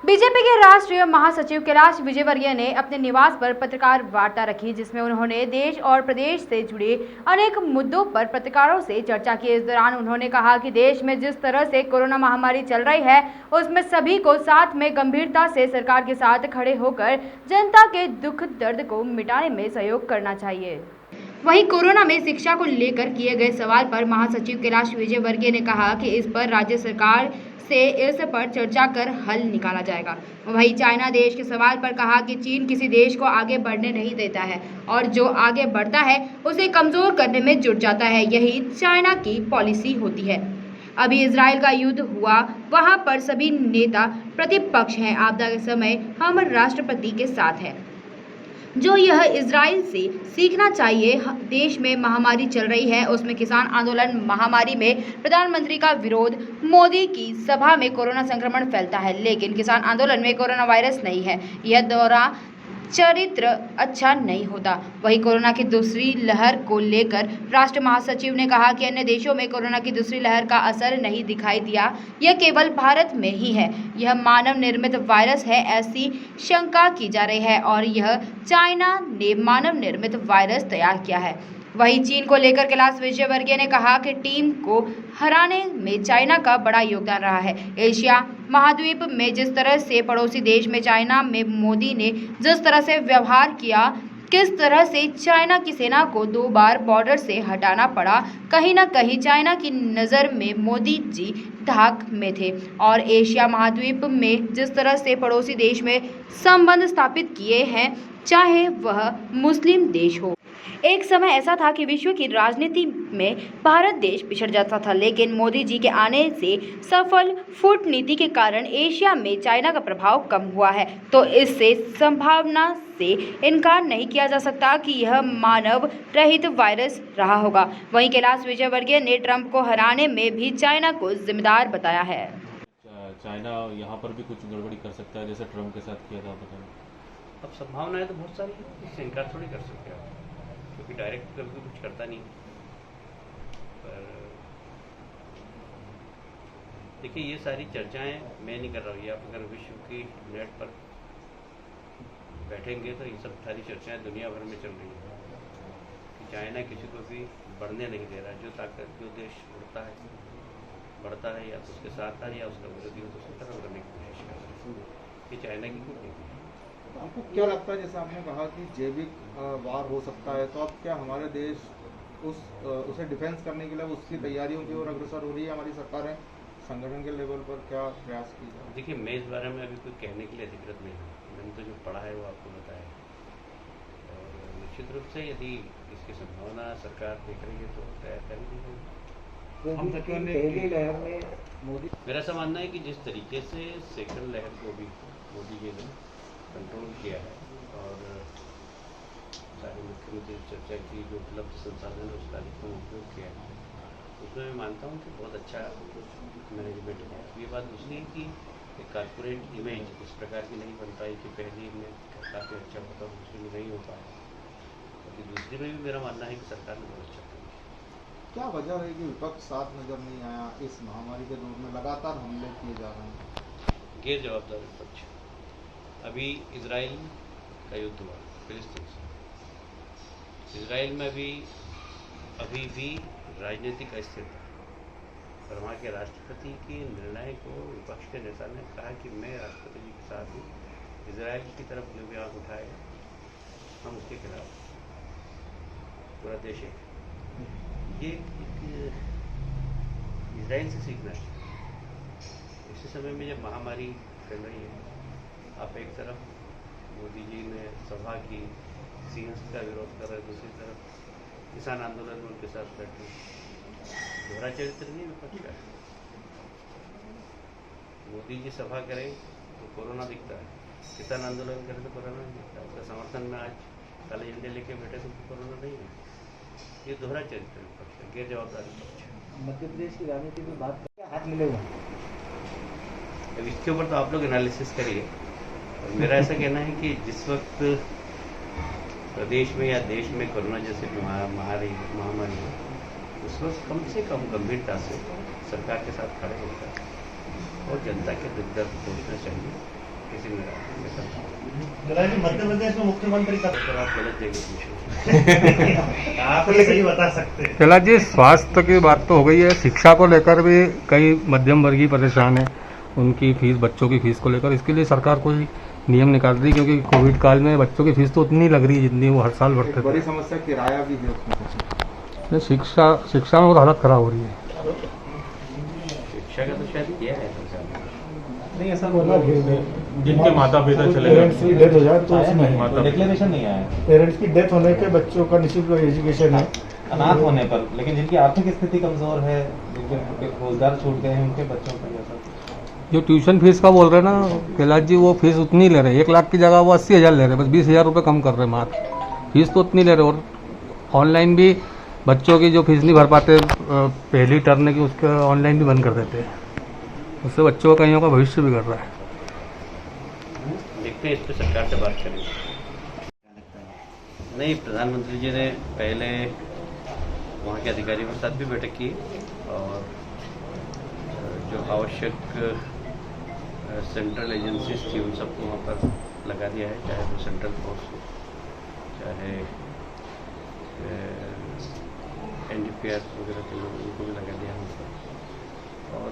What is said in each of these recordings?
BJP के राष्ट्रीय महासचिव कैलाश विजयवर्गीय ने अपने निवास पर पत्रकार वार्ता रखी, जिसमें उन्होंने देश और प्रदेश से जुड़े अनेक मुद्दों पर पत्रकारों से चर्चा की। इस दौरान उन्होंने कहा कि देश में जिस तरह से कोरोना महामारी चल रही है, उसमें सभी को साथ में गंभीरता से सरकार के साथ खड़े होकर जनता के दुख दर्द को मिटाने में सहयोग करना चाहिए। वहीं कोरोना में शिक्षा को लेकर किए गए सवाल पर महासचिव कैलाश विजयवर्गीय ने कहा कि इस पर राज्य सरकार से इस पर चर्चा कर हल निकाला जाएगा। वहीं चाइना देश के सवाल पर कहा कि चीन किसी देश को आगे बढ़ने नहीं देता है और जो आगे बढ़ता है उसे कमजोर करने में जुट जाता है। यही चाइना की पॉलिसी होती है। अभी इजराइल का युद्ध हुआ, वहां पर सभी नेता प्रतिपक्ष हैं। आपदा के समय हम राष्ट्रपति के साथ हैं। जो यह इजराइल से सीखना चाहिए। देश में महामारी चल रही है, उसमें किसान आंदोलन, महामारी में प्रधानमंत्री का विरोध, मोदी की सभा में कोरोना संक्रमण फैलता है, लेकिन किसान आंदोलन में कोरोना वायरस नहीं है। यह दौरा चरित्र अच्छा नहीं होता। वहीं कोरोना की दूसरी लहर को लेकर राष्ट्र महासचिव ने कहा कि अन्य देशों में कोरोना की दूसरी लहर का असर नहीं दिखाई दिया, यह केवल भारत में ही है। यह मानव निर्मित वायरस है, ऐसी शंका की जा रही है और यह चाइना ने मानव निर्मित वायरस तैयार किया है। वहीं चीन को लेकर कैलाश विजयवर्गीय ने कहा कि टीम को हराने में चाइना का बड़ा योगदान रहा है। एशिया महाद्वीप में जिस तरह से पड़ोसी देश में चाइना में मोदी ने जिस तरह से व्यवहार किया, किस तरह से चाइना की सेना को 2 बार बॉर्डर से हटाना पड़ा, कहीं ना कहीं चाइना की नज़र में मोदी जी धाक में थे। और एशिया महाद्वीप में जिस तरह से पड़ोसी देश में संबंध स्थापित किए हैं, चाहे वह मुस्लिम देश हो। एक समय ऐसा था कि विश्व की राजनीति में भारत देश पिछड़ जाता था, लेकिन मोदी जी के आने से सफल फूट नीति के कारण एशिया में चाइना का प्रभाव कम हुआ है। तो इससे संभावना से इनकार नहीं किया जा सकता कि यह मानव रहित वायरस रहा होगा। वहीं कैलाश विजयवर्गीय ने ट्रंप को हराने में भी चाइना को जिम्मेदार बताया है। चाइना यहाँ पर भी कुछ गड़बड़ी कर सकता है, जैसे ट्रंप के साथ किया था। बताएं। अब संभावनाएं तो बहुत सारी है, इससे इनकार थोड़ी कर सकते हैं, क्योंकि डायरेक्ट कभी कुछ करता नहीं। पर देखिए, ये सारी चर्चाएं मैं नहीं कर रहा हूँ। आप अगर विश्व की नेट पर बैठेंगे तो ये सब सारी चर्चाएं दुनिया भर में चल रही है कि चाइना किसी को भी बढ़ने नहीं दे रहा है। जो ताकत, जो देश बढ़ता है या तो उसके साथ है या उसका विरोधी हो तो उसको खत्म करने की कोशिश कर रहा है। ये चाइना की कूटनीति है। आपको क्या लगता है, जैसे आपने कहा कि जैविक वार हो सकता है, तो अब क्या हमारे देश उसे डिफेंस करने के लिए उसकी तैयारियों की ओर अग्रसर हो रही है? हमारी सरकारें संगठन के लेवल पर क्या प्रयास की जाए? देखिए, मैं इस बारे में अभी कोई कहने के लिए अधिकृत नहीं हूँ। मैंने तो जो पढ़ा है वो आपको बताया। और निश्चित रूप से यदि इसकी संभावना सरकार देख रही है तो तैयार कर दी जाएगी। पहली लहर में मोदी, मेरा ऐसा मानना है कि जिस तरीके से सेकंड लहर को भी मोदी जी ने कंट्रोल किया है और सारे मुख्यमंत्री चर्चा की, जो उपलब्ध संसाधन है उसका अधिकतम उपयोग किया है, उसमें मैं मानता हूँ कि बहुत अच्छा मैनेजमेंट है। ये बात दूसरी है कि एक कॉर्पोरेट इमेज इस प्रकार की नहीं बन पाई कि पहली में काफ़ी अच्छा होता, दूसरी में नहीं हो पाया। क्योंकि दूसरी में भी मेरा मानना है कि सरकार ने बहुत अच्छा किया। क्या वजह है कि विपक्ष साथ नजर नहीं आया? इस महामारी के दौर में लगातार हमले किए जा रहे हैं। गैर जवाबदार विपक्ष। अभी इजराइल का युद्ध हुआ फिलिस्तीन से। इजराइल में अभी भी राजनीतिक अस्थिरता, और वहाँ के राष्ट्रपति के निर्णय को विपक्ष के नेता ने कहा कि मैं राष्ट्रपति जी के साथ हूँ, इजराइल की तरफ जो भी आँख उठाएगा हम उसके खिलाफ, पूरा देश है। ये इजराइल से सीखना चाहिए। इसी समय में जब महामारी फैल रही है, आप एक तरफ मोदी जी ने सभा की, सिंहस्थ का विरोध कर रहे, दूसरी तरफ किसान आंदोलन में उनके साथ बैठे। दोहरा चरित्र नहीं विपक्ष का। मोदी जी सभा करें तो कोरोना दिखता है, किसान आंदोलन करें तो कोरोना नहीं दिखता। उसका समर्थन में आज काले झंडे लेके बैठे तो कोरोना नहीं है। ये दोहरा चरित्र विपक्ष है, गैर जवाबदार विपक्ष है। मध्य प्रदेश की राजनीति में बात करके हाथ मिले हुए। अब इसके ऊपर तो आप लोग एनालिसिस करिए। मेरा ऐसा कहना है कि जिस वक्त प्रदेश में या देश में कोरोना जैसे महामारी है, उस वक्त कम से कम गंभीरता से सरकार के साथ खड़े होकर और जनता के दुख दर्द पहुँचना चाहिए। किसी ने मध्य प्रदेश में मुख्यमंत्री का आप गलत जगह पूछो। आप सही बता सकते हैं। कैलाश जी, स्वास्थ्य की बात तो हो गई है, शिक्षा को लेकर भी कई मध्यम वर्गीय परेशान है, उनकी फीस, बच्चों की फीस को लेकर। इसके लिए सरकार कोई नियम निकाल रही, क्योंकि कोविड काल में बच्चों की फीस तो उतनी लग रही है जितनी वो हर साल भरते एक बड़ी थे। समस्या किराया भी है उसमें। शिक्षा में तो हालत खराब हो रही है। शिक्षा का तो शायद किया है सरकार ने। नहीं ऐसा बोला जिनके माता पिता चले गए, पेरेंट्स की डेथ हो जाए तो उसमें माता डिक्लेरेशन नहीं आया पेरेंट्स की डेथ होने पे बच्चों का निःशुल्क एजुकेशन है। अनाथ होने पर, लेकिन जिनकी आर्थिक स्थिति कमजोर है, जिनके रोजगार छूट गए हैं, उनके बच्चों पर ऐसा जो ट्यूशन फीस का बोल रहे हैं ना कैलाश जी, वो फीस उतनी ले रहे हैं। 1 लाख की जगह वो 80,000 ले रहे हैं, बस 20,000 रुपये कम कर रहे हैं मात्र। फीस तो उतनी ले रहे हैं। और ऑनलाइन भी बच्चों की जो फीस नहीं भर पाते पहली टर्न की, उसका ऑनलाइन भी बंद कर देते हैं। उससे बच्चों का कईयों का भविष्य बिगड़ रहा है। देखते हैं, इस पर सरकार से बात करेंगे। नहीं, प्रधानमंत्री जी ने पहले वहाँ के अधिकारियों के साथ भी बैठक की और जो आवश्यक सेंट्रल एजेंसीज थी उन सबको वहाँ पर लगा दिया है, चाहे वो सेंट्रल फोर्स हो, चाहे NDPR वगैरह के लोग, उनको भी लगा दिया है वहाँ पर। और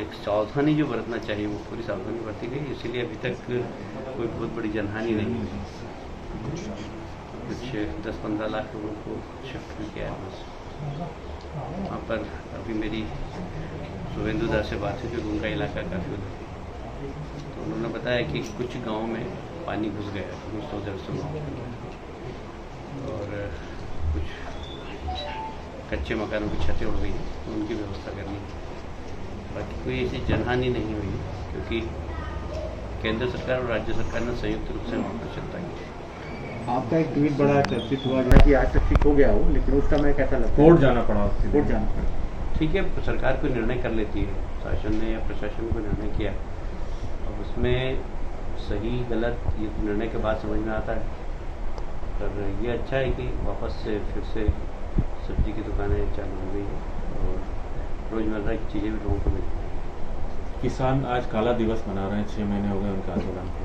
एक सावधानी जो बरतना चाहिए वो पूरी सावधानी बरती गई, इसीलिए अभी तक कोई बहुत बड़ी जनहानि नहीं हुई। कुछ 10-15 लाख लोगों को शिफ्ट भी किया है बस। वहाँ पर अभी मेरी शुभेंदु दास से बात हुई, जो उनका इलाका काफ़ी उधर, तो उन्होंने बताया कि कुछ गाँव में पानी घुस गया, 100-150 गाँव, और कुछ कच्चे मकानों की छतें उड़ गई, तो उनकी व्यवस्था करनी है। बाकी कोई ऐसी जनहानि नहीं हुई, क्योंकि केंद्र सरकार और राज्य सरकार ने संयुक्त रूप से वहाँ पर चिंता की। आपका एक ट्वीट बड़ा चर्चित हुआ है कि आज तक ठीक हो गया हो, लेकिन उस समय कैसा लगता है? कोर्ट जाना पड़ा उसके कोर्ट जाना पड़ा। ठीक है, सरकार कोई निर्णय कर लेती है, शासन ने या प्रशासन को निर्णय किया, अब उसमें सही गलत ये निर्णय के बाद समझ में आता है। पर ये अच्छा है कि वापस से फिर से सब्जी की दुकानें चालू हो गई हैं और रोजमर्रा की चीज़ें भी लोगों को मिलती हैं। किसान आज काला दिवस मना रहे हैं, 6 महीने हो गए उनके आंदोलन को।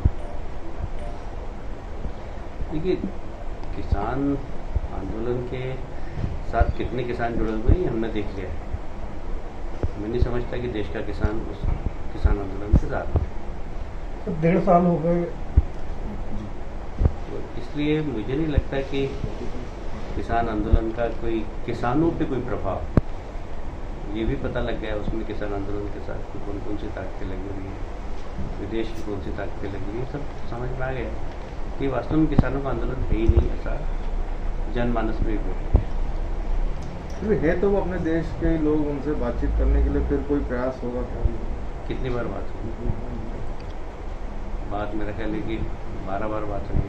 देखिए, किसान आंदोलन के साथ कितने किसान जुड़े हुए हैं हमने देख लिया है। मैं नहीं समझता कि देश का किसान उस किसान आंदोलन से ज़्यादा है। तो 1.5 साल हो गए, तो इसलिए मुझे नहीं लगता कि किसान आंदोलन का कोई किसानों पे कोई प्रभाव, ये भी पता लग गया उसमें किसान आंदोलन के साथ कौन कौन सी ताकतें लगी हुई हैं, विदेश की कौन सी ताकतें लगी हुई हैं, सब समझ में आ गया कि वास्तव में किसानों का आंदोलन है ही नहीं, ऐसा जनमानस में भी है। तो वो अपने देश के ही लोग, उनसे बातचीत करने के लिए फिर कोई प्रयास होगा क्या? कितनी बार बात हुई? बात मेरा ख्याल है कि 12 बार बात हुई,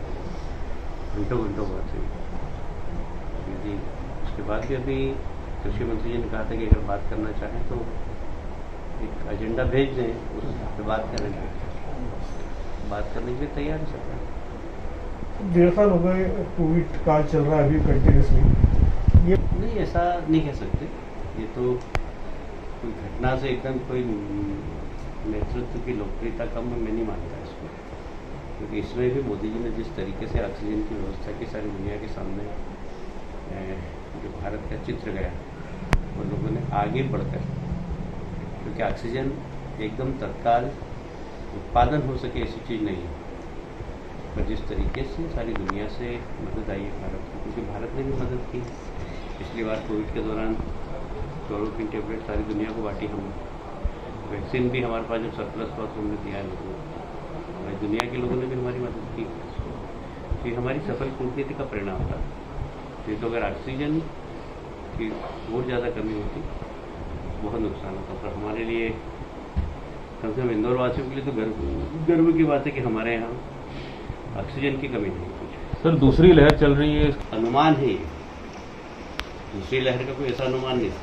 घंटों बात हुई। यदि उसके बाद भी अभी कृषि मंत्री जी ने कहा था कि अगर बात करना चाहें तो एक एजेंडा भेज दें, उस पर बात करेंगे। बात करने के लिए तैयार है सरकार। 1.5 साल हो गए, कोविड काल चल रहा है अभी कंटिन्यूसली। ये नहीं, ऐसा नहीं कह सकते। ये तो कोई घटना से एकदम कोई नेतृत्व की लोकप्रियता कम, मैं नहीं मानता इसको, क्योंकि इसमें भी मोदी जी ने जिस तरीके से ऑक्सीजन की व्यवस्था की सारी दुनिया के सामने जो भारत का चित्र गया, वो लोगों ने आगे बढ़कर, क्योंकि ऑक्सीजन एकदम तत्काल उत्पादन हो सके ऐसी चीज़ नहीं है, पर जिस तरीके से सारी दुनिया से मदद आई है भारत को, क्योंकि भारत ने भी मदद की। पिछली बार कोविड के दौरान क्लोरोक्विन टेबलेट सारी दुनिया को बांटी हमने। वैक्सीन भी हमारे पास जब सरप्लस हुआ तो हमने दिया है लोगों को। और दुनिया के लोगों ने भी हमारी मदद की, तो ये हमारी सफल कूटनीति का परिणाम था। ये तो अगर ऑक्सीजन की बहुत ज़्यादा कमी होती बहुत नुकसान होता, पर हमारे लिए, कम से कम इंदौर वासियों के लिए तो गर्व की बात है कि हमारे यहाँ ऑक्सीजन की कमी नहीं कुछ। सर, दूसरी लहर चल रही है, अनुमान है ये, दूसरी लहर का कोई ऐसा अनुमान नहीं था।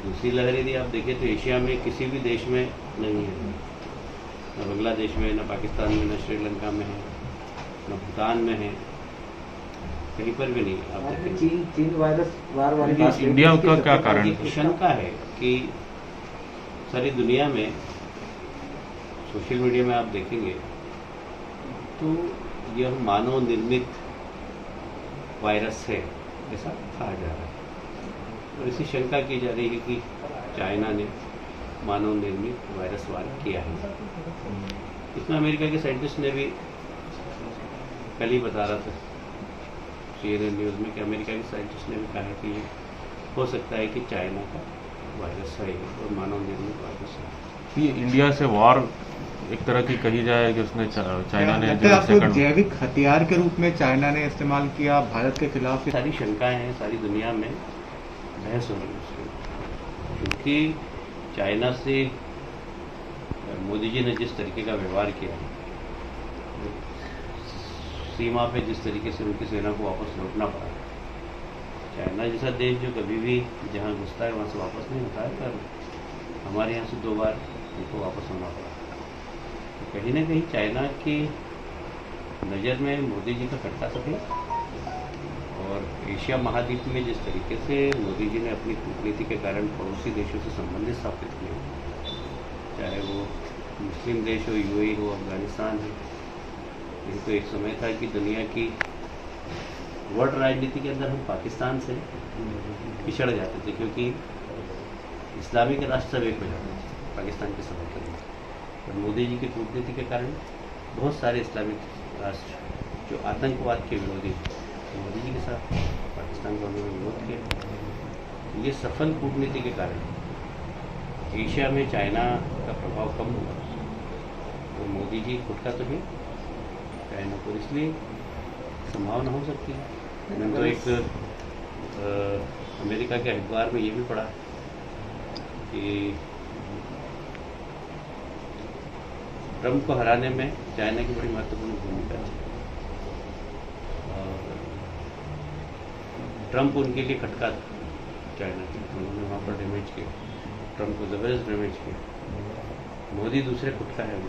दूसरी लहर यदि आप देखें तो एशिया में किसी भी देश में नहीं है, न बांग्लादेश में, न पाकिस्तान में, न श्रीलंका में है, न भूटान में है, कहीं पर भी नहीं। आप देखें चीन वायरस वार वाली बात, इंडिया का क्या कारण? एक शंका है कि सारी दुनिया में सोशल मीडिया में आप देखेंगे तो यह मानव निर्मित वायरस है ऐसा कहा जा रहा है और इसी शंका की जा रही है कि चाइना ने मानव निर्मित वायरस वार किया है। इसमें अमेरिका के साइंटिस्ट ने भी कल ही बता रहा था CNN न्यूज़ में कि अमेरिका के साइंटिस्ट ने भी कहा है कि ये हो सकता है कि चाइना का वायरस है और मानव निर्मित वायरस है। ये इंडिया से वॉर एक तरह की कही जाए कि उसने चाइना ने लगता है आपको जैविक हथियार के रूप में चाइना ने इस्तेमाल किया भारत के खिलाफ? सारी शंकाएं हैं, सारी दुनिया में बहस हो रही है उसके, क्योंकि चाइना से मोदी जी ने जिस तरीके का व्यवहार किया है, सीमा पे जिस तरीके से उनकी सेना को वापस लौटना पड़ा, चाइना जैसा देश जो कभी भी जहाँ घुसता है वहाँ से वापस नहीं होता है, पर हमारे यहाँ से 2 बार उनको वापस होना पड़ा। तो कहीं ना कहीं चाइना की नज़र में मोदी जी का खटका सफेद और एशिया महाद्वीप में जिस तरीके से मोदी जी ने अपनी कूटनीति के कारण पड़ोसी देशों से संबंध स्थापित किए, चाहे वो मुस्लिम देश हो, UAE हो, अफगानिस्तान है। ये तो एक समय था कि दुनिया की वर्ल्ड राजनीति के अंदर हम पाकिस्तान से पिछड़ जाते थे, क्योंकि इस्लामिक राष्ट्र सब एक हो जाते थे पाकिस्तान के समर्थन में। और मोदी जी की कूटनीति के कारण बहुत सारे इस्लामिक राष्ट्र जो आतंकवाद के विरोधी मोदी जी के साथ पाकिस्तान का उन्होंने विरोध किया। ये सफल कूटनीति के कारण एशिया में चाइना का प्रभाव कम हुआ तो मोदी जी खुटका तो है चाइना को, इसलिए संभावना हो सकती है। मैंने तो एक अमेरिका के अखबार में ये भी पढ़ा कि ट्रंप को हराने में चाइना की बड़ी महत्वपूर्ण भूमिका है और ट्रंप उनके लिए खटका था चाइना की, उन्होंने वहाँ पर डैमेज किया, ट्रंप को ज़बरदस्त डैमेज किया। मोदी दूसरे खुटका है,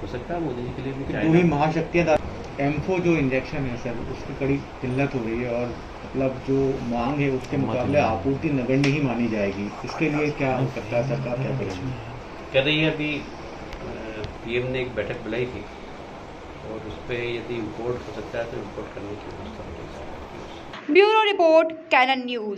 हो सकता है मोदी जी के लिए भी पूरी महाशक्तियाँ M4 जो इंजेक्शन है सर, उसकी कड़ी किल्लत हो रही है और मतलब जो मांग है उसके मुकाबले आपूर्ति नगण्य ही मानी जाएगी। इसके लिए क्या हो सकता है, सरकार क्या करेगी? कह रही है अभी PM ने एक बैठक बुलाई थी और उस पर यदि इम्पोर्ट हो सकता है तो इम्पोर्ट करने की व्यवस्था हो। ब्यूरो रिपोर्ट, कैनन न्यूज़।